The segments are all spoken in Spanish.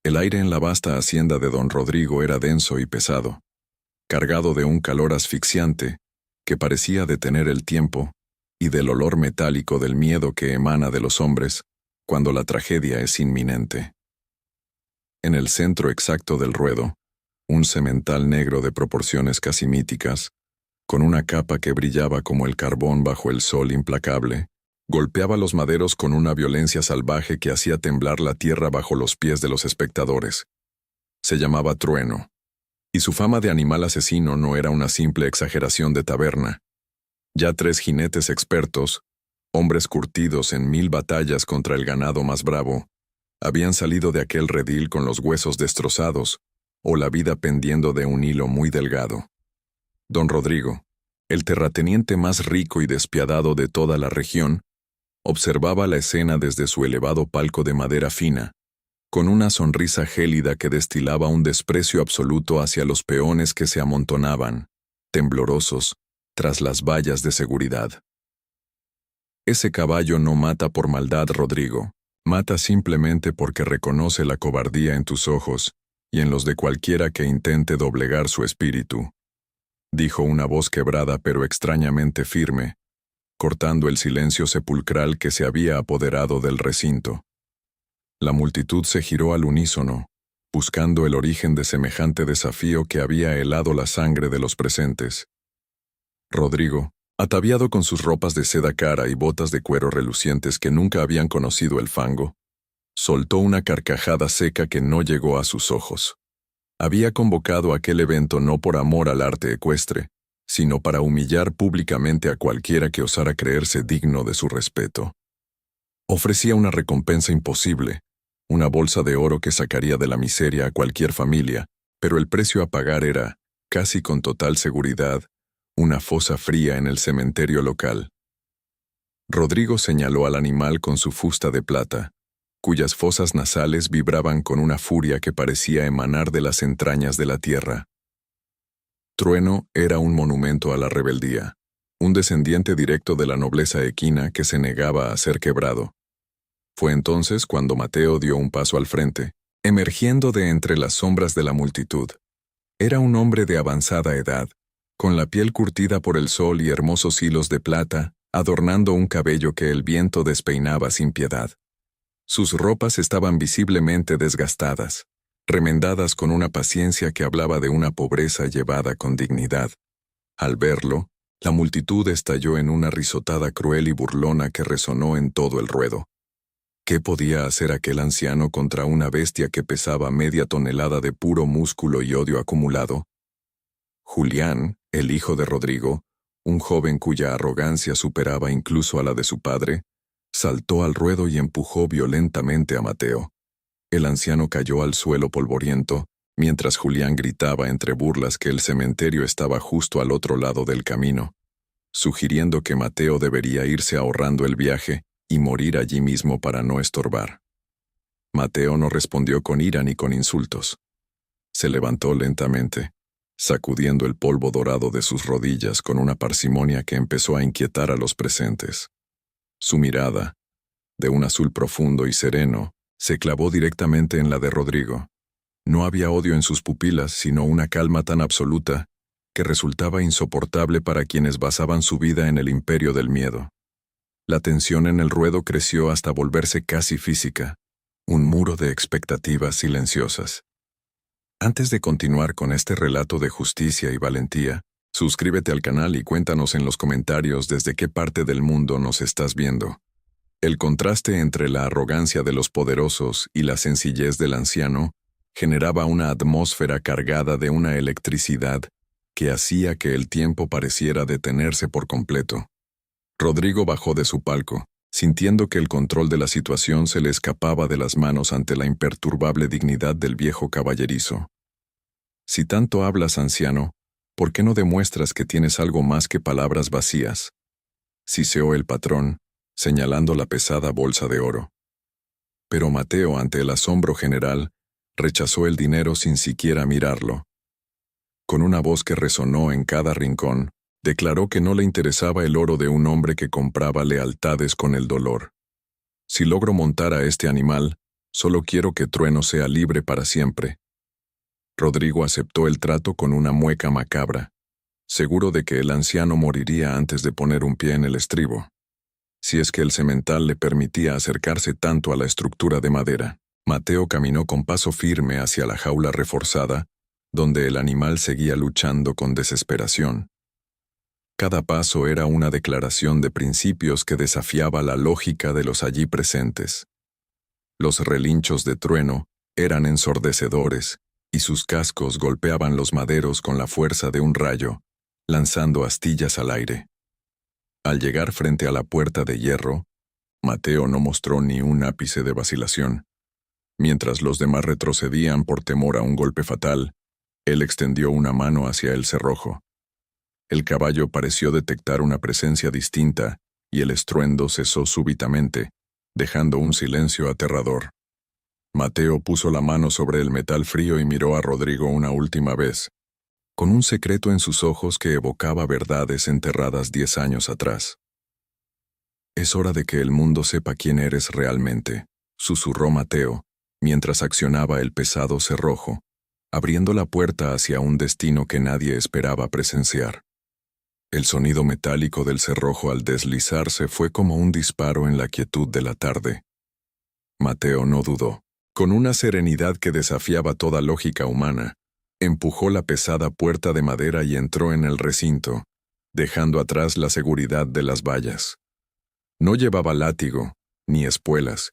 El aire en la vasta hacienda de don Rodrigo era denso y pesado, cargado de un calor asfixiante que parecía detener el tiempo y del olor metálico del miedo que emana de los hombres cuando la tragedia es inminente. En el centro exacto del ruedo, un semental negro de proporciones casi míticas, con una capa que brillaba como el carbón bajo el sol implacable, golpeaba los maderos con una violencia salvaje que hacía temblar la tierra bajo los pies de los espectadores. Se llamaba Trueno, y su fama de animal asesino no era una simple exageración de taberna. Ya 3 jinetes expertos, hombres curtidos en 1000 batallas contra el ganado más bravo, habían salido de aquel redil con los huesos destrozados o la vida pendiendo de un hilo muy delgado. Don Rodrigo, el terrateniente más rico y despiadado de toda la región, observaba la escena desde su elevado palco de madera fina, con una sonrisa gélida que destilaba un desprecio absoluto hacia los peones que se amontonaban, temblorosos, tras las vallas de seguridad. Ese caballo no mata por maldad, Rodrigo, mata simplemente porque reconoce la cobardía en tus ojos y en los de cualquiera que intente doblegar su espíritu, dijo una voz quebrada pero extrañamente firme, cortando el silencio sepulcral que se había apoderado del recinto. La multitud se giró al unísono, buscando el origen de semejante desafío que había helado la sangre de los presentes. Rodrigo, ataviado con sus ropas de seda cara y botas de cuero relucientes que nunca habían conocido el fango, soltó una carcajada seca que no llegó a sus ojos. Había convocado aquel evento no por amor al arte ecuestre, sino para humillar públicamente a cualquiera que osara creerse digno de su respeto. Ofrecía una recompensa imposible, una bolsa de oro que sacaría de la miseria a cualquier familia, pero el precio a pagar era, casi con total seguridad, una fosa fría en el cementerio local. Rodrigo señaló al animal con su fusta de plata, cuyas fosas nasales vibraban con una furia que parecía emanar de las entrañas de la tierra. Trueno era un monumento a la rebeldía, un descendiente directo de la nobleza equina que se negaba a ser quebrado. Fue entonces cuando Mateo dio un paso al frente, emergiendo de entre las sombras de la multitud. Era un hombre de avanzada edad, con la piel curtida por el sol y hermosos hilos de plata, adornando un cabello que el viento despeinaba sin piedad. Sus ropas estaban visiblemente desgastadas, remendadas con una paciencia que hablaba de una pobreza llevada con dignidad. Al verlo, la multitud estalló en una risotada cruel y burlona que resonó en todo el ruedo. ¿Qué podía hacer aquel anciano contra una bestia que pesaba media tonelada de puro músculo y odio acumulado? Julián, el hijo de Rodrigo, un joven cuya arrogancia superaba incluso a la de su padre, saltó al ruedo y empujó violentamente a Mateo. El anciano cayó al suelo polvoriento, mientras Julián gritaba entre burlas que el cementerio estaba justo al otro lado del camino, sugiriendo que Mateo debería irse ahorrando el viaje y morir allí mismo para no estorbar. Mateo no respondió con ira ni con insultos. Se levantó lentamente, sacudiendo el polvo dorado de sus rodillas con una parsimonia que empezó a inquietar a los presentes. Su mirada, de un azul profundo y sereno, se clavó directamente en la de Rodrigo. No había odio en sus pupilas, sino una calma tan absoluta que resultaba insoportable para quienes basaban su vida en el imperio del miedo. La tensión en el ruedo creció hasta volverse casi física, un muro de expectativas silenciosas. Antes de continuar con este relato de justicia y valentía, suscríbete al canal y cuéntanos en los comentarios desde qué parte del mundo nos estás viendo. El contraste entre la arrogancia de los poderosos y la sencillez del anciano generaba una atmósfera cargada de una electricidad que hacía que el tiempo pareciera detenerse por completo. Rodrigo bajó de su palco, sintiendo que el control de la situación se le escapaba de las manos ante la imperturbable dignidad del viejo caballerizo. Si tanto hablas, anciano, ¿por qué no demuestras que tienes algo más que palabras vacías? Siseó el patrón, señalando la pesada bolsa de oro. Pero Mateo, ante el asombro general, rechazó el dinero sin siquiera mirarlo. Con una voz que resonó en cada rincón, declaró que no le interesaba el oro de un hombre que compraba lealtades con el dolor. Si logro montar a este animal, Solo quiero que Trueno sea libre para siempre. Rodrigo aceptó el trato con una mueca macabra, seguro de que el anciano moriría antes de poner un pie en el estribo, si es que el semental le permitía acercarse tanto a la estructura de madera. Mateo caminó con paso firme hacia la jaula reforzada, donde el animal seguía luchando con desesperación. Cada paso era una declaración de principios que desafiaba la lógica de los allí presentes. Los relinchos de Trueno eran ensordecedores, y sus cascos golpeaban los maderos con la fuerza de un rayo, lanzando astillas al aire. Al llegar frente a la puerta de hierro, Mateo no mostró ni un ápice de vacilación. Mientras los demás retrocedían por temor a un golpe fatal, él extendió una mano hacia el cerrojo. El caballo pareció detectar una presencia distinta, y el estruendo cesó súbitamente, dejando un silencio aterrador. Mateo puso la mano sobre el metal frío y miró a Rodrigo una última vez, con un secreto en sus ojos que evocaba verdades enterradas 10 años atrás. «Es hora de que el mundo sepa quién eres realmente», susurró Mateo, mientras accionaba el pesado cerrojo, abriendo la puerta hacia un destino que nadie esperaba presenciar. El sonido metálico del cerrojo al deslizarse fue como un disparo en la quietud de la tarde. Mateo no dudó. Con una serenidad que desafiaba toda lógica humana, empujó la pesada puerta de madera y entró en el recinto, dejando atrás la seguridad de las vallas. No llevaba látigo, ni espuelas,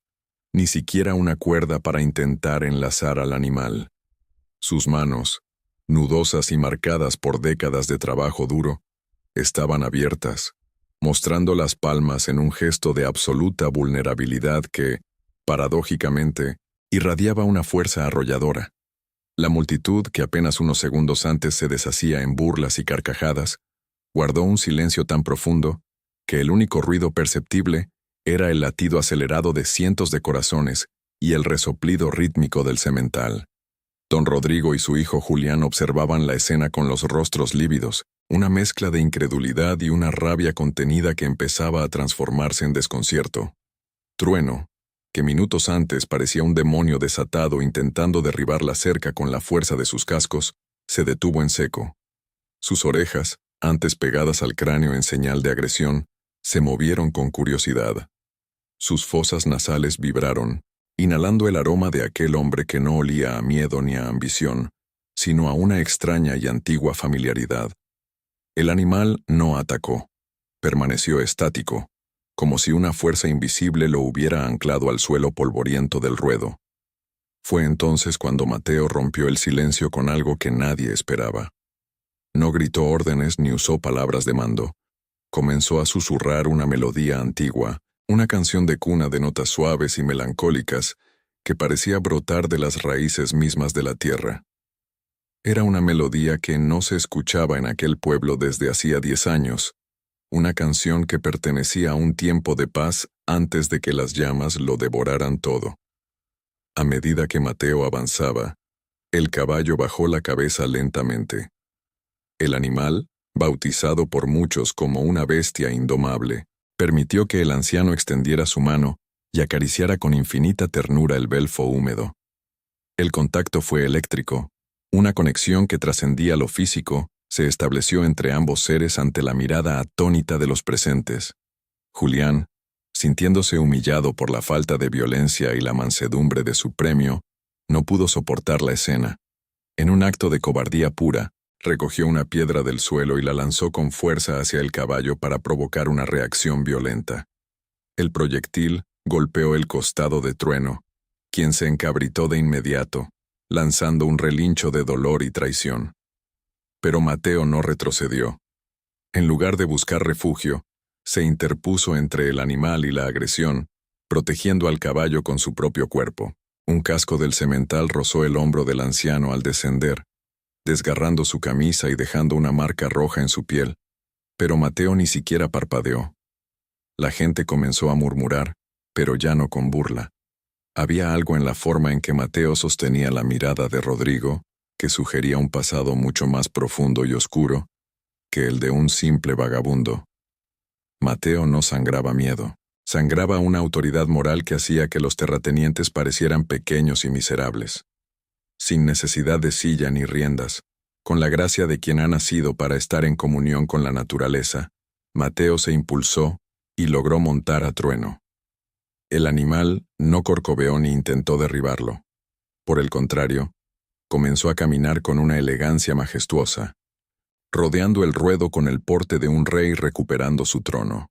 ni siquiera una cuerda para intentar enlazar al animal. Sus manos, nudosas y marcadas por décadas de trabajo duro, estaban abiertas, mostrando las palmas en un gesto de absoluta vulnerabilidad que, paradójicamente, irradiaba una fuerza arrolladora. La multitud, que apenas unos segundos antes se deshacía en burlas y carcajadas, guardó un silencio tan profundo que el único ruido perceptible era el latido acelerado de cientos de corazones y el resoplido rítmico del semental. Don Rodrigo y su hijo Julián observaban la escena con los rostros lívidos, una mezcla de incredulidad y una rabia contenida que empezaba a transformarse en desconcierto. Trueno, que minutos antes parecía un demonio desatado intentando derribar la cerca con la fuerza de sus cascos, se detuvo en seco. Sus orejas, antes pegadas al cráneo en señal de agresión, se movieron con curiosidad. Sus fosas nasales vibraron, inhalando el aroma de aquel hombre que no olía a miedo ni a ambición, sino a una extraña y antigua familiaridad. El animal no atacó. Permaneció estático, como si una fuerza invisible lo hubiera anclado al suelo polvoriento del ruedo. Fue entonces cuando Mateo rompió el silencio con algo que nadie esperaba. No gritó órdenes ni usó palabras de mando. Comenzó a susurrar una melodía antigua, una canción de cuna de notas suaves y melancólicas que parecía brotar de las raíces mismas de la tierra. Era una melodía que no se escuchaba en aquel pueblo desde hacía 10 años, una canción que pertenecía a un tiempo de paz antes de que las llamas lo devoraran todo. A medida que Mateo avanzaba, el caballo bajó la cabeza lentamente. El animal, bautizado por muchos como una bestia indomable, permitió que el anciano extendiera su mano y acariciara con infinita ternura el belfo húmedo. El contacto fue eléctrico. Una conexión que trascendía lo físico se estableció entre ambos seres ante la mirada atónita de los presentes. Julián, sintiéndose humillado por la falta de violencia y la mansedumbre de su premio, no pudo soportar la escena. En un acto de cobardía pura, recogió una piedra del suelo y la lanzó con fuerza hacia el caballo para provocar una reacción violenta. El proyectil golpeó el costado de Trueno, quien se encabritó de inmediato, lanzando un relincho de dolor y traición. Pero Mateo no retrocedió. En lugar de buscar refugio, se interpuso entre el animal y la agresión, protegiendo al caballo con su propio cuerpo. Un casco del semental rozó el hombro del anciano al descender, desgarrando su camisa y dejando una marca roja en su piel, pero Mateo ni siquiera parpadeó. La gente comenzó a murmurar, pero ya no con burla. Había algo en la forma en que Mateo sostenía la mirada de Rodrigo que sugería un pasado mucho más profundo y oscuro que el de un simple vagabundo. Mateo no sangraba miedo, Sangraba una autoridad moral que hacía que los terratenientes parecieran pequeños y miserables. Sin necesidad de silla ni riendas, con la gracia de quien ha nacido para estar en comunión con la naturaleza, Mateo se impulsó y logró montar a Trueno. El animal no corcoveó ni intentó derribarlo. Por el contrario, comenzó a caminar con una elegancia majestuosa, rodeando el ruedo con el porte de un rey recuperando su trono.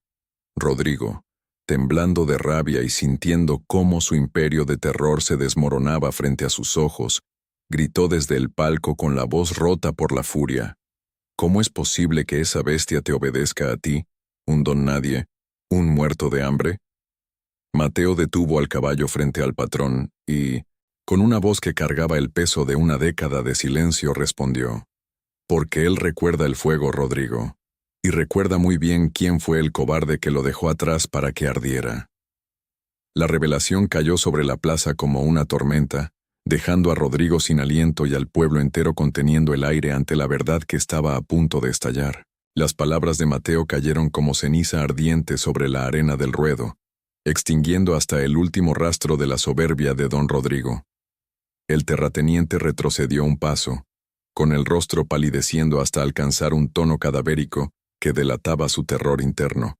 Rodrigo, temblando de rabia y sintiendo cómo su imperio de terror se desmoronaba frente a sus ojos, gritó desde el palco con la voz rota por la furia: ¿Cómo es posible que esa bestia te obedezca a ti, un don nadie, un muerto de hambre? Mateo detuvo al caballo frente al patrón y, con una voz que cargaba el peso de una década de silencio, respondió: Porque él recuerda el fuego, Rodrigo, y recuerda muy bien quién fue el cobarde que lo dejó atrás para que ardiera. La revelación cayó sobre la plaza como una tormenta, dejando a Rodrigo sin aliento y al pueblo entero conteniendo el aire ante la verdad que estaba a punto de estallar. Las palabras de Mateo cayeron como ceniza ardiente sobre la arena del ruedo, extinguiendo hasta el último rastro de la soberbia de don Rodrigo. El terrateniente retrocedió un paso, con el rostro palideciendo hasta alcanzar un tono cadavérico que delataba su terror interno.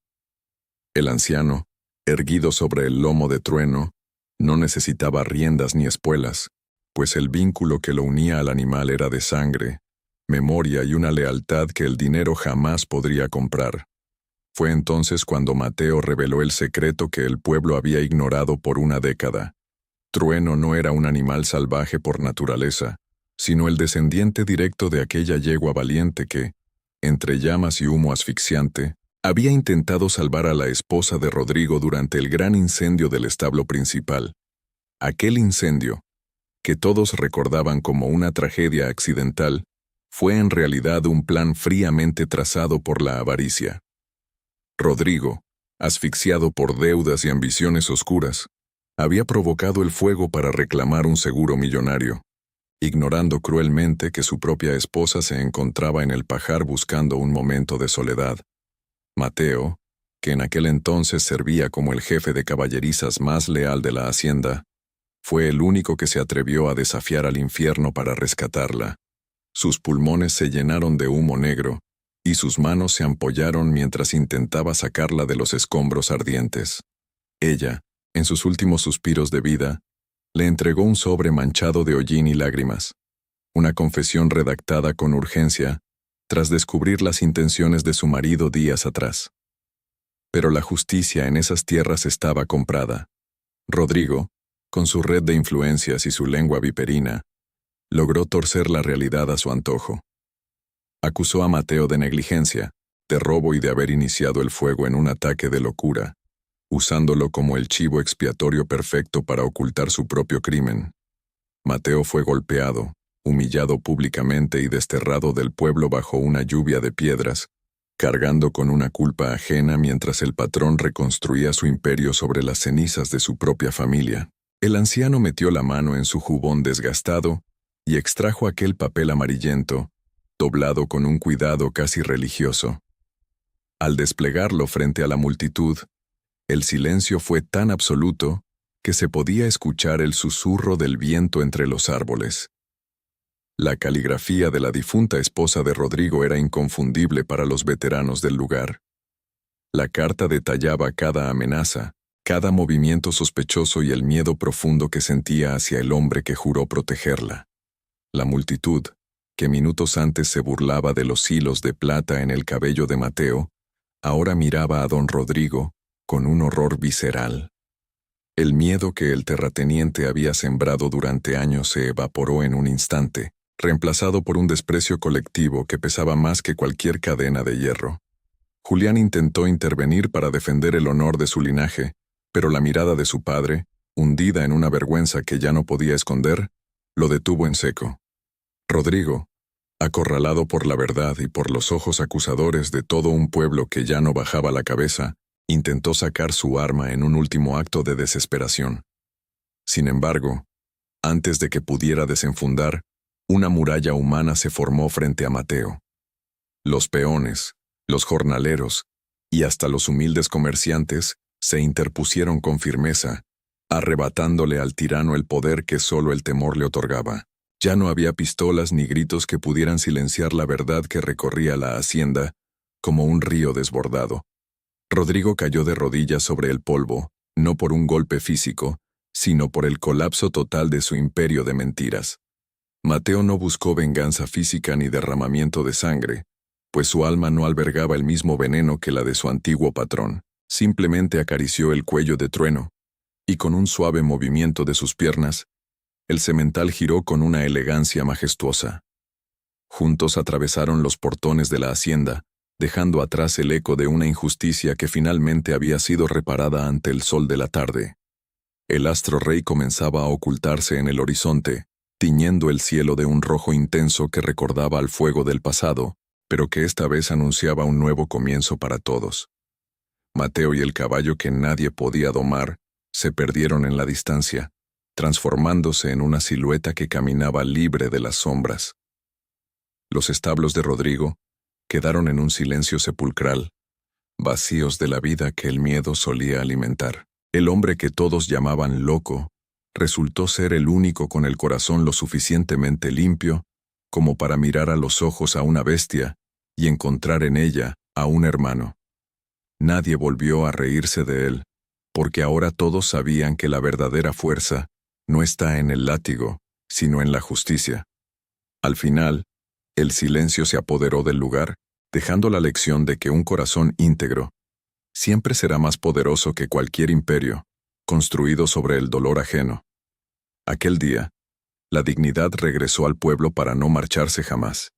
El anciano, erguido sobre el lomo de Trueno, no necesitaba riendas ni espuelas, pues el vínculo que lo unía al animal era de sangre, memoria y una lealtad que el dinero jamás podría comprar. Fue entonces cuando Mateo reveló el secreto que el pueblo había ignorado por una década. Trueno no era un animal salvaje por naturaleza, sino el descendiente directo de aquella yegua valiente que, entre llamas y humo asfixiante, había intentado salvar a la esposa de Rodrigo durante el gran incendio del establo principal. Aquel incendio, que todos recordaban como una tragedia accidental, fue en realidad un plan fríamente trazado por la avaricia. Rodrigo, asfixiado por deudas y ambiciones oscuras, había provocado el fuego para reclamar un seguro millonario, ignorando cruelmente que su propia esposa se encontraba en el pajar buscando un momento de soledad. Mateo, que en aquel entonces servía como el jefe de caballerizas más leal de la hacienda, fue el único que se atrevió a desafiar al infierno para rescatarla. Sus pulmones se llenaron de humo negro, y sus manos se ampollaron mientras intentaba sacarla de los escombros ardientes. Ella, en sus últimos suspiros de vida, le entregó un sobre manchado de hollín y lágrimas, una confesión redactada con urgencia, tras descubrir las intenciones de su marido días atrás. Pero la justicia en esas tierras estaba comprada. Rodrigo, con su red de influencias y su lengua viperina, logró torcer la realidad a su antojo. Acusó a Mateo de negligencia, de robo y de haber iniciado el fuego en un ataque de locura, usándolo como el chivo expiatorio perfecto para ocultar su propio crimen. Mateo fue golpeado, humillado públicamente y desterrado del pueblo bajo una lluvia de piedras, cargando con una culpa ajena mientras el patrón reconstruía su imperio sobre las cenizas de su propia familia. El anciano metió la mano en su jubón desgastado y extrajo aquel papel amarillento, doblado con un cuidado casi religioso. Al desplegarlo frente a la multitud, el silencio fue tan absoluto que se podía escuchar el susurro del viento entre los árboles. La caligrafía de la difunta esposa de Rodrigo era inconfundible para los veteranos del lugar. La carta detallaba cada amenaza, cada movimiento sospechoso y el miedo profundo que sentía hacia el hombre que juró protegerla. La multitud, que minutos antes se burlaba de los hilos de plata en el cabello de Mateo, ahora miraba a don Rodrigo con un horror visceral. El miedo que el terrateniente había sembrado durante años se evaporó en un instante, reemplazado por un desprecio colectivo que pesaba más que cualquier cadena de hierro. Julián intentó intervenir para defender el honor de su linaje, pero la mirada de su padre, hundida en una vergüenza que ya no podía esconder, lo detuvo en seco. Rodrigo, acorralado por la verdad y por los ojos acusadores de todo un pueblo que ya no bajaba la cabeza, intentó sacar su arma en un último acto de desesperación. Sin embargo, antes de que pudiera desenfundar, una muralla humana se formó frente a Mateo. Los peones, los jornaleros y hasta los humildes comerciantes se interpusieron con firmeza, arrebatándole al tirano el poder que solo el temor le otorgaba. Ya no había pistolas ni gritos que pudieran silenciar la verdad que recorría la hacienda como un río desbordado. Rodrigo cayó de rodillas sobre el polvo, no por un golpe físico, sino por el colapso total de su imperio de mentiras. Mateo no buscó venganza física ni derramamiento de sangre, pues su alma no albergaba el mismo veneno que la de su antiguo patrón. Simplemente acarició el cuello de Trueno, y con un suave movimiento de sus piernas, el semental giró con una elegancia majestuosa. Juntos atravesaron los portones de la hacienda, dejando atrás el eco de una injusticia que finalmente había sido reparada ante el sol de la tarde. El astro rey comenzaba a ocultarse en el horizonte, tiñendo el cielo de un rojo intenso que recordaba al fuego del pasado, pero que esta vez anunciaba un nuevo comienzo para todos. Mateo y el caballo que nadie podía domar se perdieron en la distancia, transformándose en una silueta que caminaba libre de las sombras. Los establos de Rodrigo quedaron en un silencio sepulcral, vacíos de la vida que el miedo solía alimentar. El hombre que todos llamaban loco resultó ser el único con el corazón lo suficientemente limpio como para mirar a los ojos a una bestia y encontrar en ella a un hermano. Nadie volvió a reírse de él, porque ahora todos sabían que la verdadera fuerza no está en el látigo, sino en la justicia. Al final, el silencio se apoderó del lugar, dejando la lección de que un corazón íntegro siempre será más poderoso que cualquier imperio, construido sobre el dolor ajeno. Aquel día, la dignidad regresó al pueblo para no marcharse jamás.